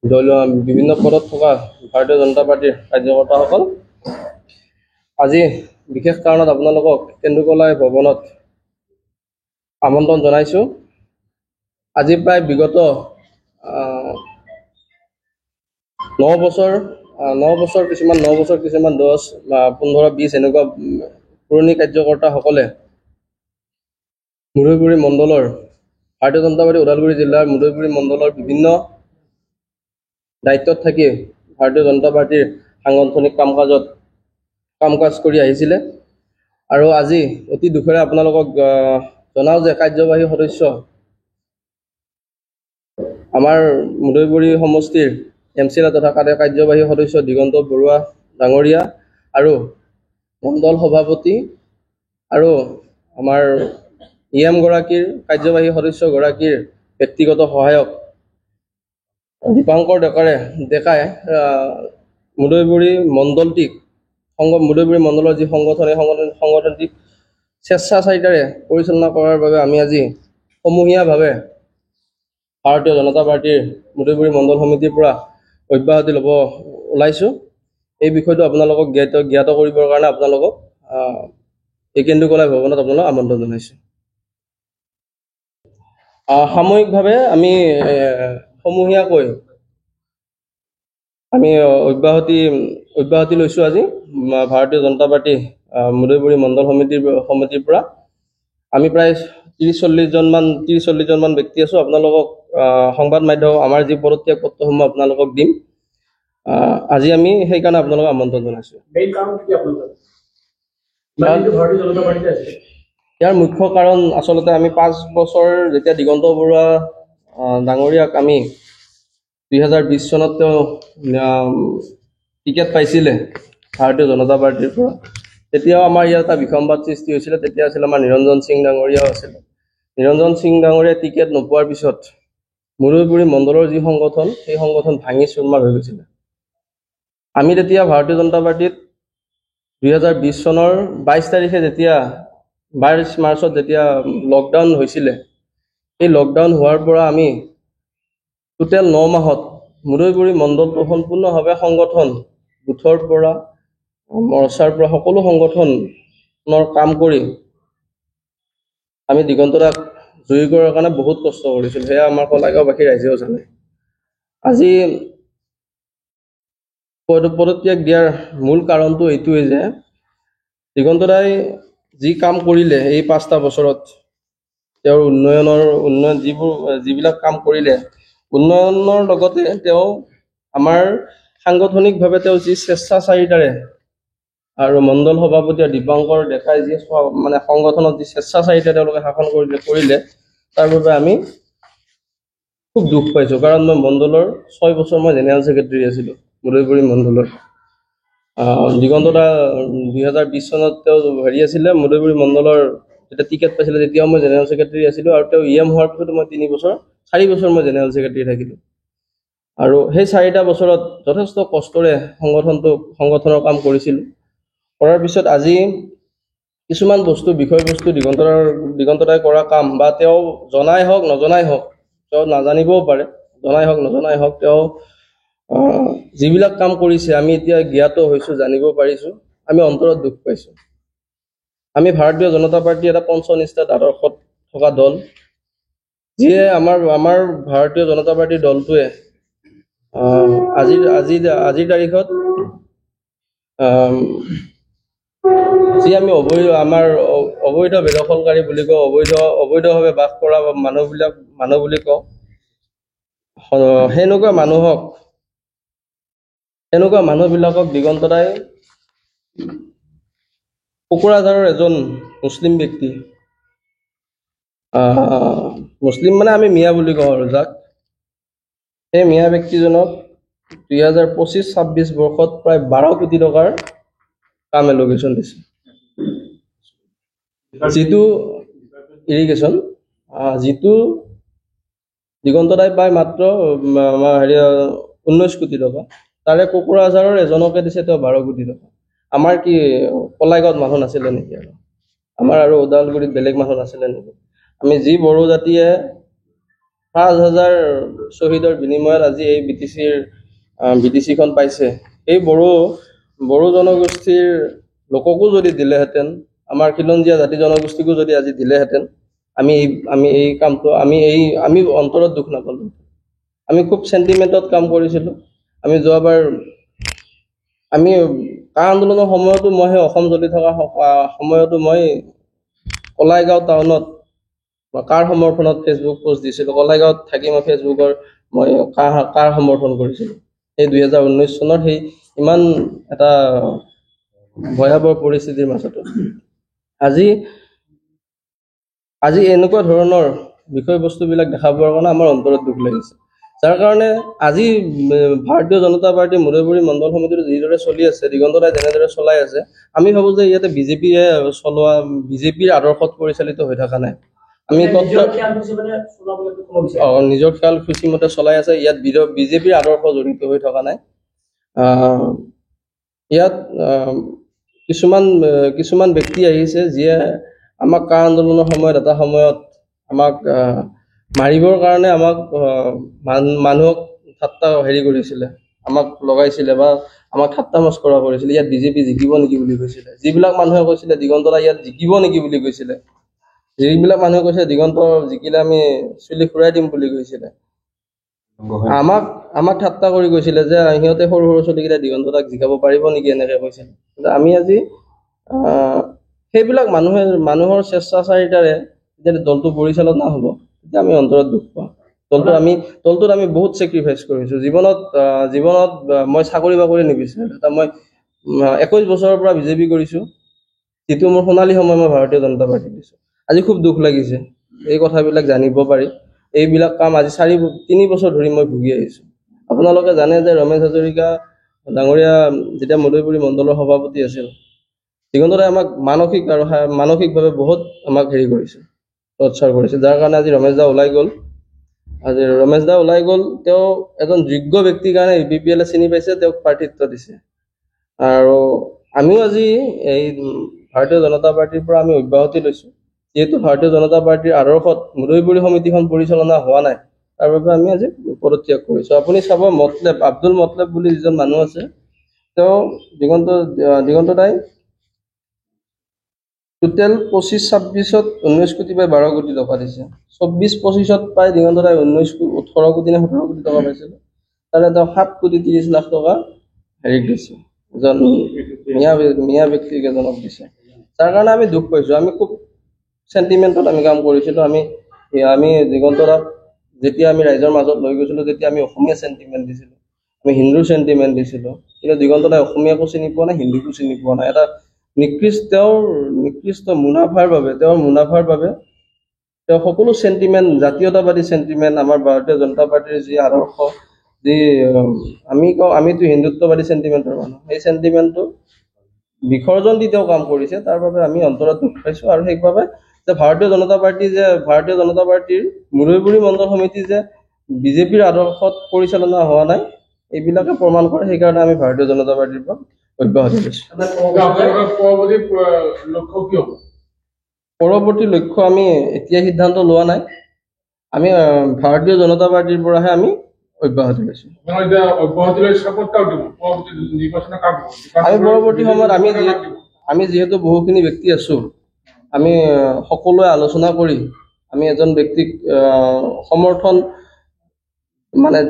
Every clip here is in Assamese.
বিভিন্ন পদত থকা ভাৰতীয় জনতা পাৰ্টিৰ কাৰ্যকৰ্তাসকল, আজি বিশেষ কাৰণত আপোনালোকক কেন্দুকলাই ভৱনত আমন্ত্ৰণ জনাইছোঁ। আজি প্ৰায় বিগত 9 বছৰ, কিছুমান 10, 15, 20 এনেকুৱা পুৰণি কাৰ্যকৰ্তাসকলে মুদৈপুৰী মণ্ডলৰ ভাৰতীয় জনতা পাৰ্টি ওদালগুৰি জিলাৰ মুদৈপুৰী মণ্ডলৰ বিভিন্ন দায়িত্বত থাকি ভাৰতীয় জনতা পাৰ্টিৰ সাংগঠনিক কাম কাজ কৰি আহিছিলে। আৰু আজি অতি দুখেৰে আপোনালোকক জনাওঁ যে কাৰ্যবাহী সদস্য আমাৰ মুদৈপুৰী সমষ্টিৰ এমচিএল তথা কাৰ্যবাহী সদস্য দিগন্ত বৰুৱা ডাঙৰীয়া আৰু মণ্ডল সভাপতি আৰু আমাৰ গৰাকীৰ কাৰ্যবাহী সদস্যগৰাকীৰ ব্যক্তিগত সহায়ক দীপাংকৰ ডেকাই মুদৈপুৰী মণ্ডলটিক মুদৈপুৰী মণ্ডলৰ যি সংগঠন, এই সংগঠনটিক স্বেচ্ছাচাৰিতাৰে পৰিচালনা কৰাৰ বাবে আমি আজি সমূহীয়াভাৱে ভাৰতীয় জনতা পাৰ্টিৰ মুদৈপুৰী মণ্ডল সমিতিৰ পৰা অব্যাহতি ল'ব ওলাইছোঁ। এই বিষয়টো আপোনালোকক জ্ঞাত কৰিবৰ কাৰণে আপোনালোকক এই কেন্দুকলাই ভৱনত আপোনালোকক আমন্ত্ৰণ জনাইছোঁ। সাময়িকভাৱে আমি সমূহীয়াকৈ আমি অব্যাহতি লৈছোঁ। আজি ভাৰতীয় জনতা পাৰ্টি মুদৈপুৰী মণ্ডল সমিতিৰ পৰা আমি প্ৰায় 30-40 জন ব্যক্তি আছোঁ। আপোনালোকক সংবাদ মাধ্যম আমাৰ যি পদত্যাগ পত্ৰসমূহ আপোনালোকক দিম। আজি আমি সেইকাৰণে আপোনালোকক আমন্ত্ৰণ জনাইছোঁ। ইয়াৰ মুখ্য কাৰণ আচলতে আমি 5 বছৰ যেতিয়া দিগন্ত বৰুৱা ডাঙৰীয়াক আমি 2020 চনত তেওঁ টিকেট পাইছিলে ভাৰতীয় জনতা পাৰ্টিৰ পৰা, তেতিয়াও আমাৰ ইয়াত এটা বিসম্বাদ সৃষ্টি হৈছিলে। তেতিয়া আছিল আমাৰ নিৰঞ্জন সিং ডাঙৰীয়াও আছিলে। নিৰঞ্জন সিং ডাঙৰীয়াই টিকেট নোপোৱাৰ পিছত মুদৈপুৰী মণ্ডলৰ যি সংগঠন, সেই সংগঠন ভাঙি চুৰমাৰ হৈ গৈছিলে। আমি তেতিয়া ভাৰতীয় জনতা পাৰ্টিত 2020 চনৰ 22 মাৰ্চত যেতিয়া লকডাউন হৈছিলে, এই লকডাউন হোৱাৰ পৰা আমি টোটেল 9 মাহত মুদৈপুৰী মণ্ডলটো সম্পূৰ্ণভাৱে সংগঠন বুথৰ পৰা মৰ্চাৰ পৰা সকলো সংগঠনৰ কাম কৰি আমি দিগন্তদাক জয়ী কৰাৰ কাৰণে বহুত কষ্ট কৰিছিলোঁ। সেয়া আমাৰ কলাগাঁওবাসী ৰাইজেও জানে। আজি পদত্যাগ দিয়াৰ মূল কাৰণটো এইটোৱেই যে দিগন্তদাই যি কাম কৰিলে এই 5টা বছৰত, তেওঁৰ যিবিলাক কাম কৰিলে, উন্নয়নৰ লগতে তেওঁ আমাৰ সাংগঠনিকভাৱে তেওঁ যি স্বেচ্ছাচাৰিতাৰে আৰু মণ্ডল সভাপতি দীপাংকৰ ডেকাই যি সংগঠনত যি স্বেচ্ছাচাৰিতা তেওঁলোকে শাসন কৰিলে, তাৰ বাবে আমি খুব দুখ পাইছোঁ। কাৰণ মই মণ্ডলৰ 6 বছৰ মই জেনেৰেল ছেক্ৰেটাৰী আছিলোঁ মুদৈপুৰী মণ্ডলৰ। দিগন্তদা 2020 চনত তেওঁ আছিলে মুদৈপুৰী মণ্ডলৰ, যেতিয়া টিকেট পাইছিলে তেতিয়াও মই জেনেৰেল ছেক্ৰেটাৰী আছিলোঁ। আৰু তেওঁ হোৱাৰ পিছতো মই 4 বছৰ মই জেনেৰেল ছেক্ৰেটাৰী থাকিলোঁ। আৰু সেই 4টা বছৰত যথেষ্ট কষ্টৰে সংগঠনৰ কাম কৰিছিলোঁ। কৰাৰ পিছত আজি কিছুমান বিষয়বস্তু দিগন্তদাই কৰা কাম, বা তেওঁ জনাই হওক নজনাই হওক, তেওঁ নাজানিবও পাৰে, জনাই হওক নজনাই হওক, তেওঁ যিবিলাক কাম কৰিছে আমি এতিয়া জ্ঞাত হৈছোঁ, জানিব পাৰিছোঁ, আমি অন্তৰত দুখ পাইছোঁ। আমি ভাৰতীয় জনতা পাৰ্টি এটা পঞ্চনিষ্ঠাত আদৰ্শত থকা দল, যিয়ে আমাৰ ভাৰতীয় জনতা পাৰ্টিৰ দলটোৱে আজিৰ তাৰিখত যি আমি অবৈধ বেদখলকাৰী বুলি কওঁ, অবৈধভাৱে বাস কৰা মানুহ বুলি কওঁ, সেনেকুৱা মানুহবিলাকক দিগন্তদাই কোকৰাঝাৰৰ এজন মুছলিম ব্যক্তি, মুছলিম মানে আমি মিয়া বুলি কওঁ আৰু যাক, সেই মিয়া ব্যক্তিজনক 2025-26 বৰ্ষত প্ৰায় 12 কোটি টকাৰ কাম এলকেশ্যন দিছে। যিটো ইৰিগেশ্যন, যিটো দিগন্তদাই পায় মাত্ৰ 19 কোটি টকা, তাৰে কোকৰাঝাৰৰ এজনকে দিছে তেওঁ 12 কোটি টকা। আমাৰ কি কলাইগাঁৱত মানুহ নাছিলে নেকি? আমাৰ আৰু ওদালগুৰিত বেলেগ মানুহ নাছিলে নেকি? আমি যি বড়ো জাতিয়ে 5,000 শ্বহীদৰ বিনিময়ত আজি এই বিটিচিখন পাইছে। এই বড়ো জনগোষ্ঠীৰ লোককো যদি দিলেহেঁতেন, আমাৰ খিলঞ্জীয়া জাতি জনগোষ্ঠীকো যদি আজি দিলেহেঁতেন, আমি এই কামটো আমি অন্তৰত দুখ নাপালোঁ। আমি খুব চেণ্টিমেণ্টত কাম কৰিছিলোঁ। আমি যোৱাবাৰ আমি কা আন্দোলনৰ সময়তো মই সেই অসম জ্বলি থকা সময়তো মই কলাইগাঁও টাউনত কাৰ সমৰ্থনত ফেচবুক পোষ্ট দিছিলোঁ। কলাইগাঁৱত থাকি মই ফেচবুকৰ কাৰ সমৰ্থন কৰিছিলোঁ। সেই 2019 চনৰ সেই ইমান এটা ভয়াৱহ পৰিস্থিতিৰ মাজতো আজি এনেকুৱা ধৰণৰ বিষয়বস্তুবিলাক দেখা পোৱাৰ কাৰণে আমাৰ অন্তৰত দুখ লাগিছে। যাৰ কাৰণে আজি ভাৰতীয় জনতা পাৰ্টি মুদৈপুৰী মণ্ডল সমিতিটো যিদৰে চলি আছে, দিগন্তৰাই যেনেদৰে চলাই আছে, আমি ভাবোঁ যে ইয়াতে বিজেপিৰ আদৰ্শত পৰিচালিত হৈ থকা নাই। আমি নিজৰ খেয়াল খুচি মতে চলাই আছে। ইয়াত বিজেপিৰ আদৰ্শ জড়িত হৈ থকা নাই। ইয়াত কিছুমান ব্যক্তি আহিছে যিয়ে আমাক কা আন্দোলনৰ সময়ত এটা সময়ত আমাক মাৰিবৰ কাৰণে মানুহক ঠাট্টা কৰিছিলে, আমাক লগাইছিলে বা আমাক ঠাট্টা মস্কৰা কৰিছিলে। ইয়াত বিজেপি জিকিব নেকি বুলি কৈছিলে। যিবিলাক মানুহে কৈছিলে দিগন্তৰা ইয়াত জিকিব নেকি বুলি কৈছিলে, যিবিলাক মানুহে কৈছে দিগন্ত জিকিলে আমি চুলি ফুৰাই দিম বুলি কৈছিলে, আমাক ঠাট্টা কৰি কৈছিলে যে সিহঁতে সৰু ছোৱালীকেইটা দিগন্তৰাক জিকাব পাৰিব নেকি, এনেকে কৈছিল। কিন্তু আমি আজি সেইবিলাক মানুহৰ স্বেচ্ছাচাৰিতাৰে যেতিয়া দলটো পৰিচালনা হ'ব, তেতিয়া আমি অন্তৰত দুখ পাওঁ। দলটোত আমি বহুত চেক্ৰিফাইচ কৰিছোঁ। জীৱনত মই চাকৰি বাকৰি নিবিচাৰোঁ। মই 21 বছৰৰ পৰা বিজেপি কৰিছোঁ, যিটো মোৰ সোণালী সময় মই ভাৰতীয় জনতা পাৰ্টিক দিছোঁ। আজি খুব দুখ লাগিছে এই কথাবিলাক জানিব পাৰি। এইবিলাক কাম আজি 3 বছৰ ধৰি মই ভুগি আহিছোঁ। আপোনালোকে জানে যে ৰমেশ হাজৰিকা ডাঙৰীয়া যেতিয়া মুদৈপুৰী মণ্ডলৰ সভাপতি আছিল, দিগন্তৰাই আমাক মানসিকভাৱে বহুত আমাক কৰিছে, টৰ্চাৰ কৰিছে। যাৰ কাৰণে আজি ৰমেশ দা ওলাই গ'ল। তেওঁ এজন যোগ্য ব্যক্তিৰ কাৰণে BPL চিনি পাইছে, তেওঁক প্ৰাৰ্থিত্ব দিছে। আৰু আমিও আজি এই ভাৰতীয় জনতা পাৰ্টিৰ পৰা আমি অব্যাহতি লৈছোঁ। যিহেতু ভাৰতীয় জনতা পাৰ্টিৰ আদৰ্শত মুদৈপুৰী সমিতিখন পৰিচালনা হোৱা নাই, তাৰ বাবে আমি আজি পদত্যাগ কৰিছোঁ। আপুনি চাব আব্দুল মতলেব বুলি যিজন মানুহ আছে, তেওঁ দিগন্ত দাই টোটেল 25-26ত 19 কোটি বা 12 কোটি টকা দিছে। 24-25ত প্ৰায় দিগন্ত দাই 18 কোটি নে 17 কোটি টকা পাইছিল। তাৰে তেওঁ 7 কোটি 30 লাখ টকা দিছে, এজন মিয়া ব্যক্তিক এজনক দিছে। তাৰ কাৰণে আমি দুখ পাইছোঁ। আমি খুব চেণ্টিমেণ্টত আমি কাম কৰিছিলোঁ। আমি দিগন্তৰাক যেতিয়া আমি ৰাইজৰ মাজত লৈ গৈছিলোঁ, তেতিয়া আমি অসমীয়া চেণ্টিমেণ্ট দিছিলোঁ, আমি হিন্দুৰ চেণ্টিমেণ্ট দিছিলোঁ। কিন্তু দিগন্তৰাই অসমীয়াকো চিনি পোৱা নাই, হিন্দুকো চিনি পোৱা নাই। এটা নিকৃষ্ট মুনাফাৰ বাবে তেওঁ সকলো চেণ্টিমেণ্ট, জাতীয়তাবাদী চেণ্টিমেণ্ট, আমাৰ ভাৰতীয় জনতা পাৰ্টিৰ যি আদৰ্শ, যি আমিতো হিন্দুত্ববাদী চেণ্টিমেণ্টৰ মানুহ, সেই চেণ্টিমেণ্টটো বিসৰ্জন দি তেওঁ কাম কৰিছে। তাৰ বাবে আমি অন্তৰত দুখ পাইছোঁ। আৰু সেইবাবে যে ভাৰতীয় জনতা পাৰ্টিৰ মুদৈপুৰী মণ্ডল সমিতি যে বিজেপিৰ আদৰ্শত পৰিচালনা হোৱা নাই, এইবিলাকে প্ৰমাণ কৰে। সেইকাৰণে আমি ভাৰতীয় জনতা পাৰ্টিৰ পৰা অব্যাহতি লৈছোঁ। পৰৱৰ্তী লক্ষ্য আমি এতিয়া সিদ্ধান্ত লোৱা নাই। আমি ভাৰতীয় জনতা পাৰ্টিৰ পৰাহে আমি অব্যাহতি লৈছোঁ। আমি পৰৱৰ্তী সময়ত আমি যিহেতু বহুখিনি ব্যক্তি আছোঁ, আমি সকলোৱে আলোচনা কৰি আমি এজন ব্যক্তিক সমৰ্থন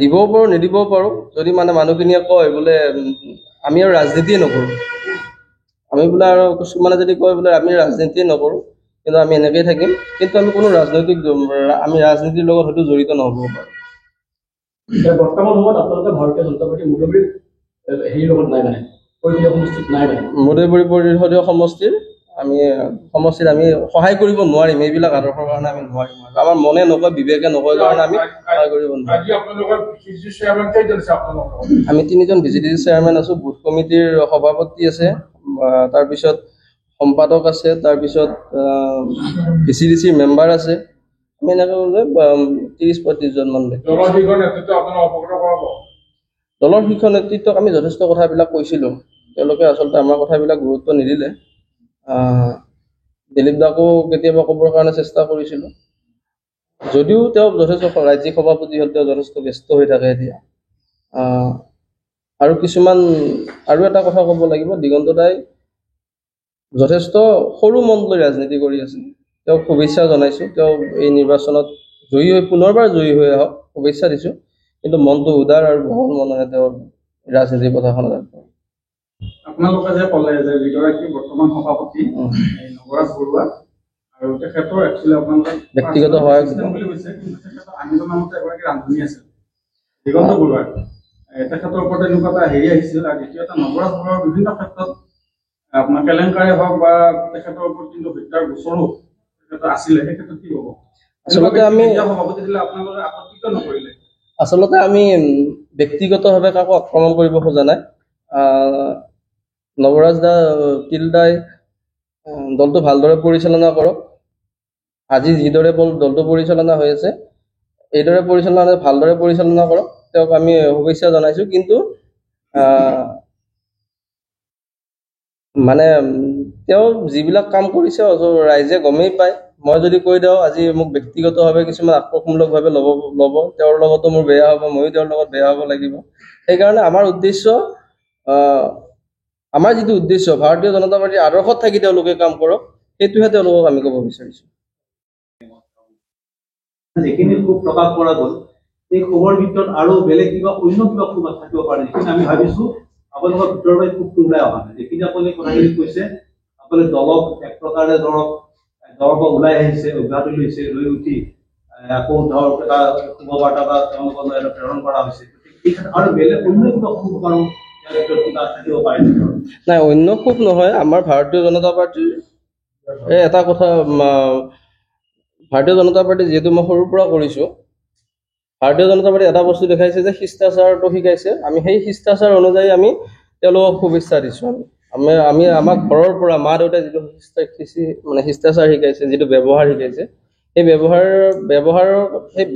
দিবও পাৰোঁ, নিদিবও পাৰোঁ। যদি মানুহখিনিয়ে কয় বোলে আমি আৰু ৰাজনীতিয়ে নকৰোঁ, আৰু কিছুমানে যদি কয় বোলে আমি ৰাজনীতিয়ে নকৰোঁ, কিন্তু আমি এনেকেই থাকিম, কিন্তু আমি কোনো ৰাজনীতিৰ লগত হয়তো জড়িত নহ'ব পাৰোঁ। বৰ্তমান সময়ত আপোনালোকে ভাৰতীয় জনতা পাৰ্টি মুদৈপুৰী পৰিষদীয় সমষ্টিৰ আমি সহায় কৰিব নোৱাৰিম। এইবিলাক আদৰ্শৰ কাৰণে আমি নোৱাৰিম। আমাৰ মনে নকয়, বিবেকে নকয় কাৰণে আমি সহায় কৰিব নোৱাৰিম। আমি 3জন VCDC চেয়াৰমেন আছোঁ, বুথ কমিটিৰ সভাপতি আছে, তাৰপিছত সম্পাদক আছে, তাৰপিছত VCDC মেম্বাৰ আছে। আমি এনেকৈ 30-35 জন মান। দলৰ শীৰ্ষ নেতৃত্বক আমি যথেষ্ট কথাবিলাক কৈছিলোঁ। তেওঁলোকে আচলতে আমাৰ কথাবিলাক গুৰুত্ব নিদিলে। দিলীপ দাকো কেতিয়াবা ক'বৰ কাৰণে চেষ্টা কৰিছিলোঁ। যদিও তেওঁ যথেষ্ট ৰাজ্যিক সভাপতি হ'ল, তেওঁ যথেষ্ট ব্যস্ত হৈ থাকে এতিয়া। আৰু কিছুমান আৰু এটা কথা ক'ব লাগিব, দিগন্ত দাই যথেষ্ট সৰু মন লৈ ৰাজনীতি কৰি আছে। তেওঁক শুভেচ্ছা জনাইছোঁ, তেওঁ এই নিৰ্বাচনত জয়ী হৈ পুনৰবাৰ জয়ী হৈ আহক, শুভেচ্ছা দিছোঁ। কিন্তু মনটো উদাৰ আৰু বহল মনেৰে তেওঁৰ ৰাজনীতিৰ পথাৰখনত আগবঢ়ায়। আপোনালোকে যে ক'লে যে যিগৰাকী বৰ্তমান সভাপতি নৱৰাজ বৰুৱা আৰু তেখেতৰ একচুৱেলি আপোনালোকে ব্যক্তিগত সহায়ক বুলি কৈছে, কিন্তু তেখেতৰ আন এজনৰ মতে এগৰাকী ৰান্ধনী আছিল দিগন্ত বৰুৱা। তেখেতৰ ওপৰত এনেকুৱা এটা হেৰি আহিছিল। আৰু দ্বিতীয়তে নৱৰাজ বৰুৱাৰ বিভিন্ন ক্ষেত্ৰত আপোনাৰ কেলেংকাৰী হওক বা তেখেতৰ ওপৰত কিন্তু হত্যাৰ গোচৰো তেখেতৰ আছিলে, সেই ক্ষেত্ৰত কি হ'ব? আচলতে আমি সভাপতি দিলে আপোনালোকে আপত্তি কিয় নকৰিলে? আচলতে আমি ব্যক্তিগতভাৱে কাকো আক্ৰমণ কৰিব খোজা নাই। নৱৰাজ তিলদাই দলটো ভালদৰে পৰিচালনা কৰক। আজি যিদৰে দলটো পৰিচালনা হৈ আছে, এইদৰে ভালদৰে পৰিচালনা কৰক, তেওঁক আমি শুভেচ্ছা জনাইছোঁ। কিন্তু মানে তেওঁ যিবিলাক কাম কৰিছে ৰাইজে গমেই পায়। মই যদি কৈ দিওঁ আজি মোক ব্যক্তিগতভাৱে কিছুমান আক্ৰমণমূলকভাৱে ল'ব, তেওঁৰ লগতো মোৰ বেয়া হ'ব, ময়ো তেওঁৰ লগত বেয়া হ'ব লাগিব। সেইকাৰণে আমাৰ যিটো উদ্দেশ্য ভাৰতীয় জনতা পাৰ্টীৰ আদৰ্শত থাকি তেওঁলোকে কাম কৰক, সেইটোহে তেওঁলোকক আমি ক'ব বিচাৰিছোঁ। যিখিনি ক্ষোভ প্ৰকাশ কৰা গ'ল, এই ক্ষোভৰ ভিতৰত আৰু বেলেগ অন্য কিবা ক্ষোভ থাকিব পাৰে, যিখিনি আমি ভাবিছোঁ আপোনালোকৰ ভিতৰৰ পৰা ক্ষোভটো ওলাই অহা নাই। যিখিনি আপুনি কথাখিনি কৈছে, আপোনালোকে দলক এক প্ৰকাৰে দলৰ পৰা ওলাই আহিছে, অব্যাহতি লৈছে, লৈ উঠি আকৌ ধৰক এটা শুভবাৰ্তা বা তেওঁলোকলৈ প্ৰেৰণ কৰা হৈছে। আৰু বেলেগ অন্য কিবা ক্ষোভ আৰু থাকিব পাৰে নাই? অন্য ক্ষোভ নহয়। আমাৰ ভাৰতীয় জনতা পাৰ্টীৰ এটা কথা, ভাৰতীয় জনতা পাৰ্টি যিহেতু মই সৰুৰ পৰা কৰিছোঁ, ভাৰতীয় জনতা পাৰ্টি এটা বস্তু দেখাইছে যে শিষ্টাচাৰটো শিকাইছে। আমি সেই শিষ্টাচাৰ অনুযায়ী আমি তেওঁলোকক শুভেচ্ছা দিছোঁ। আমি আমাক ঘৰৰ পৰা মা দেউতাই যিটো শিষ্টাচাৰ শিকাইছে, যিটো ব্যৱহাৰ শিকাইছে, সেই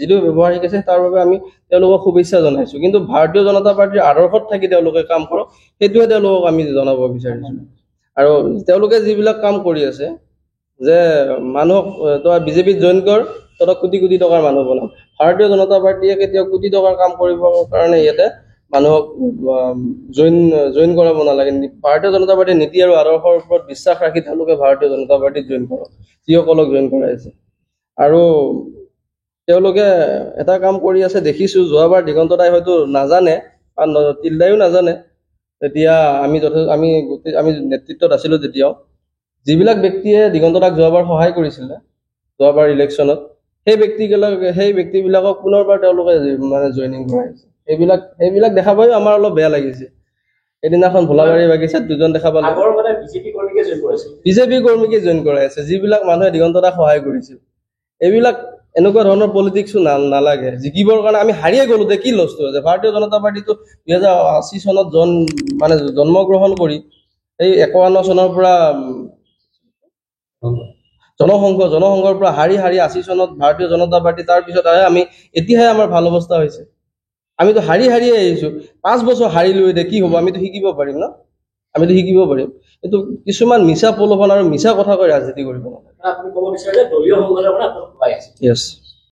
যিটো ব্যৱহাৰ শিকাইছে তাৰ বাবে আমি তেওঁলোকক শুভেচ্ছা জনাইছোঁ। কিন্তু ভাৰতীয় জনতা পাৰ্টীৰ আদৰ্শত থাকি তেওঁলোকে কাম কৰক, সেইটোৱে তেওঁলোকক আমি জনাব বিচাৰিছোঁ। আৰু তেওঁলোকে যিবিলাক কাম কৰি আছে, যে মানুহক তই বিজেপিত জইন কৰ, তহঁতক কোটি কোটি টকাৰ মানুহ বনাম। ভাৰতীয় জনতা পাৰ্টীয়ে কেতিয়াও কোটি টকাৰ কাম কৰিবৰ কাৰণে ইয়াতে মানুহক জইন কৰাব নালাগে। ভাৰতীয় জনতা পাৰ্টীৰ নীতি আৰু আদৰ্শৰ ওপৰত বিশ্বাস ৰাখি তেওঁলোকে ভাৰতীয় জনতা পাৰ্টীত জইন কৰক, যিসকলক জইন কৰাইছে। আৰু তেওঁলোকে এটা কাম কৰি আছে দেখিছোঁ, যোৱাবাৰ দিগন্ত দাই হয়তো নাজানে বা তিলদায়ো নাজানে, তেতিয়া আমি নেতৃত্বত আছিলোঁ তেতিয়াও, যিবিলাক ব্যক্তিয়ে দিগন্ত দাক যোৱাবাৰ সহায় কৰিছিলে যোৱাবাৰ ইলেকশ্যনত, সেই ব্যক্তিবিলাকক পুনৰবাৰ তেওঁলোকে জইনিং কৰাইছে। সেইবিলাক দেখা পাই আমাৰ অলপ বেয়া লাগিছে। সেইদিনাখন ভোলাবাৰী বাগিচাত দুজন দেখা পালোঁ বিজেপি কৰ্মীকে জইন কৰাইছে, যিবিলাক মানুহে দিগন্ত দাক সহায় কৰিছিল। এইবিলাক এনেকুৱা ধৰণৰ পলিটিক্সো নালাগে। জিকিবৰ কাৰণে আমি হাৰিয়ে গ'লো, কি লছটো আছে? ভাৰতীয় জনতা পাৰ্টীটো 2080 চনত জন্মগ্ৰহণ কৰি এই 51 চনৰ পৰা জনসংঘৰ পৰা হাৰি 80 চনত ভাৰতীয় জনতা পাৰ্টি, তাৰপিছত আমি এতিয়াহে আমাৰ ভাল অৱস্থা হৈছে। আমিতো হাৰিয়ে আহিছোঁ। 5 বছৰ হাৰিলো, এতিয়া কি হ'ব? আমিতো শিকিব পাৰিম ন? কিন্তু কিছুমান মিছা প্ৰলোভন আৰু মিছা কথা কৈ ৰাজনীতি কৰিব নালাগে। আপুনি ক'ব বিচাৰে দলীয় সংগঠনৰ পৰা আপোনাক Yes.